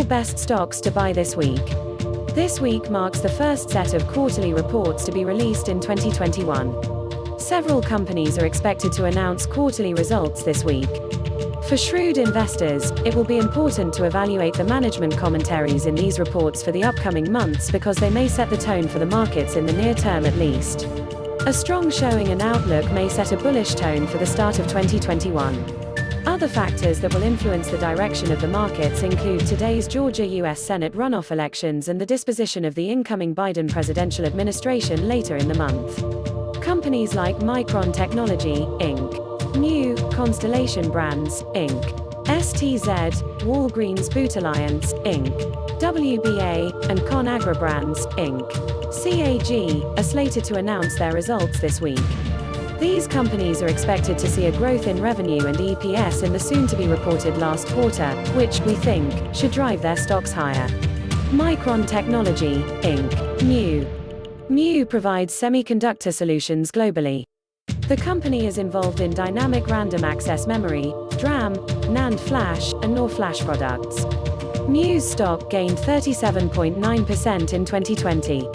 best stocks to buy this week. This week marks the first set of quarterly reports to be released in 2021. Several companies are expected to announce quarterly results this week. For shrewd investors, it will be important to evaluate the management commentaries in these reports for the upcoming months because they may set the tone for the markets in the near term at least. A strong showing and outlook may set a bullish tone for the start of 2021. Other factors that will influence the direction of the markets include today's Georgia U.S. Senate runoff elections and the disposition of the incoming Biden presidential administration later in the month. Companies like Micron Technology, Inc., New, Constellation Brands, Inc., STZ, Walgreens Boots Alliance, Inc., WBA, and ConAgra Brands, Inc., CAG, are slated to announce their results this week. These companies are expected to see a growth in revenue and EPS in the soon-to-be reported last quarter, which, we think, should drive their stocks higher. Micron Technology, Inc., New provides semiconductor solutions globally. The company is involved in dynamic random access memory, DRAM, NAND flash, and NOR flash products. New's stock gained 37.9% in 2020.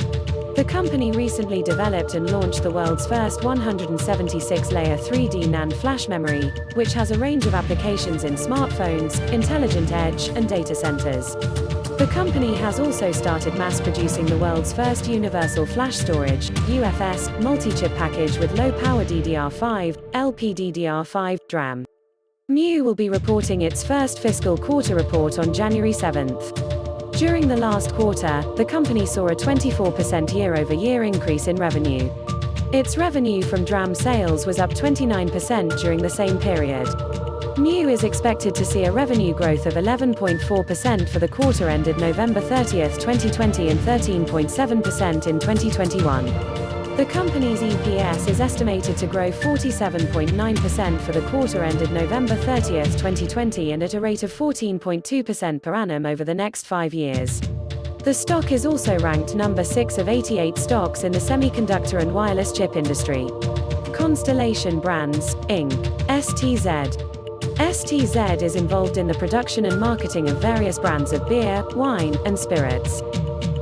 The company recently developed and launched the world's first 176-layer 3D NAND flash memory, which has a range of applications in smartphones, intelligent edge, and data centers. The company has also started mass-producing the world's first universal flash storage, UFS, multi-chip package with low-power DDR5, LPDDR5, DRAM. New will be reporting its first fiscal quarter report on January 7th. During the last quarter, the company saw a 24% year-over-year increase in revenue. Its revenue from DRAM sales was up 29% during the same period. New is expected to see a revenue growth of 11.4% for the quarter ended November 30, 2020 and 13.7% in 2021. The company's EPS is estimated to grow 47.9% for the quarter ended November 30, 2020 and at a rate of 14.2% per annum over the next 5 years. The stock is also ranked number 6 of 88 stocks in the semiconductor and wireless chip industry. Constellation Brands, Inc., STZ. STZ is involved in the production and marketing of various brands of beer, wine, and spirits.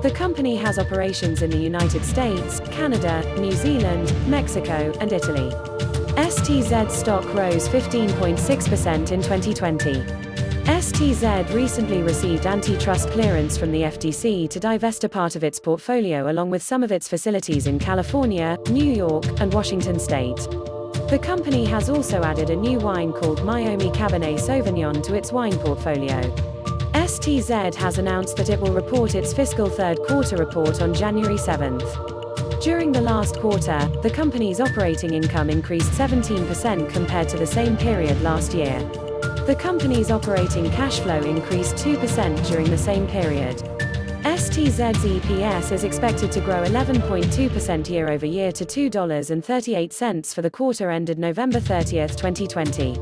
The company has operations in the United States, Canada, New Zealand, Mexico, and Italy. STZ stock rose 15.6% in 2020. STZ recently received antitrust clearance from the FTC to divest a part of its portfolio along with some of its facilities in California, New York, and Washington state. The company has also added a new wine called Meiomi Cabernet Sauvignon to its wine portfolio. STZ has announced that it will report its fiscal third quarter report on January 7th. During the last quarter, the company's operating income increased 17% compared to the same period last year. The company's operating cash flow increased 2% during the same period. STZ's EPS is expected to grow 11.2% year-over-year to $2.38 for the quarter ended November 30, 2020.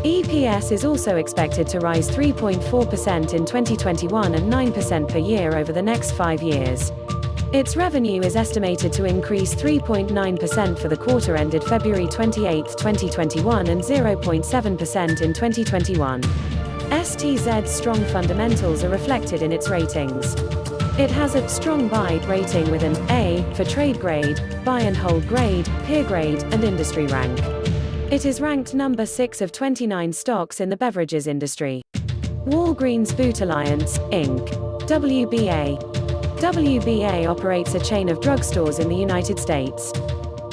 EPS is also expected to rise 3.4% in 2021 and 9% per year over the next 5 years. Its revenue is estimated to increase 3.9% for the quarter ended February 28, 2021 and 0.7% in 2021. STZ's strong fundamentals are reflected in its ratings. It has a strong buy rating with an A for trade grade, buy and hold grade, peer grade, and industry rank. It is ranked number 6 of 29 stocks in the beverages industry. Walgreens Boots Alliance, Inc., WBA. WBA operates a chain of drugstores in the United States.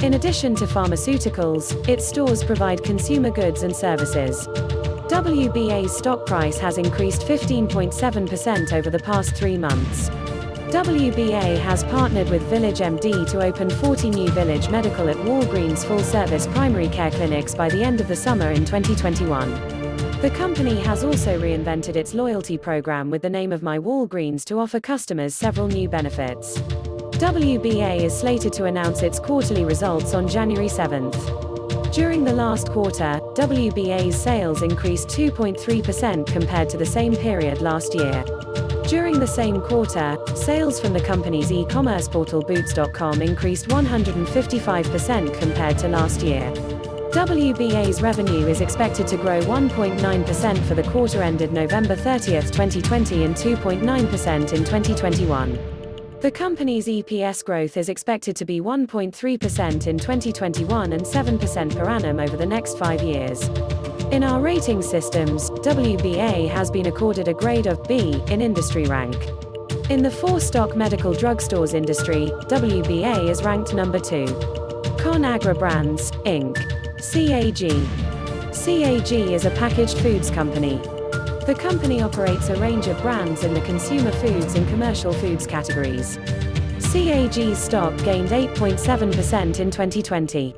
In addition to pharmaceuticals, its stores provide consumer goods and services. WBA's stock price has increased 15.7% over the past 3 months. WBA has partnered with VillageMD to open 40 new Village Medical at Walgreens full-service primary care clinics by the end of the summer in 2021. The company has also reinvented its loyalty program with the name of My Walgreens to offer customers several new benefits. WBA is slated to announce its quarterly results on January 7th. During the last quarter, WBA's sales increased 2.3% compared to the same period last year. During the same quarter, sales from the company's e-commerce portal Boots.com increased 155% compared to last year. WBA's revenue is expected to grow 1.9% for the quarter ended November 30, 2020 and 2.9% in 2021. The company's EPS growth is expected to be 1.3% in 2021 and 7% per annum over the next 5 years. In our rating systems, WBA has been accorded a grade of B in industry rank. In the 4-stock medical drugstores industry, WBA is ranked number 2. ConAgra Brands, Inc. CAG. CAG is a packaged foods company. The company operates a range of brands in the consumer foods and commercial foods categories. CAG's stock gained 8.7% in 2020.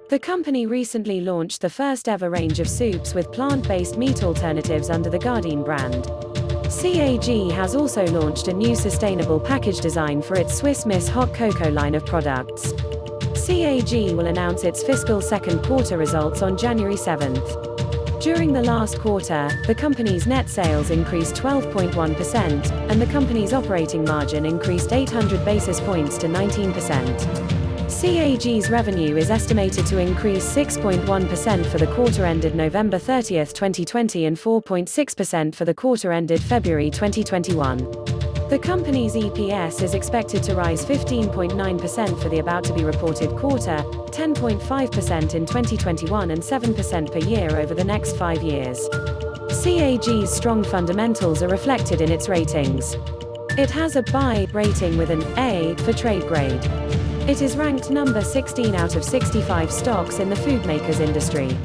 The company recently launched the first ever range of soups with plant-based meat alternatives under the Gardein brand. CAG has also launched a new sustainable package design for its Swiss Miss hot cocoa line of products. CAG will announce its fiscal second quarter results on January 7th. During the last quarter, the company's net sales increased 12.1%, and the company's operating margin increased 800 basis points to 19%. CAG's revenue is estimated to increase 6.1% for the quarter ended November 30, 2020 and 4.6% for the quarter ended February 2021. The company's EPS is expected to rise 15.9% for the about-to-be reported quarter, 10.5% in 2021 and 7% per year over the next 5 years. CAG's strong fundamentals are reflected in its ratings. It has a buy rating with an A for trade grade. It is ranked number 16 out of 65 stocks in the food makers industry.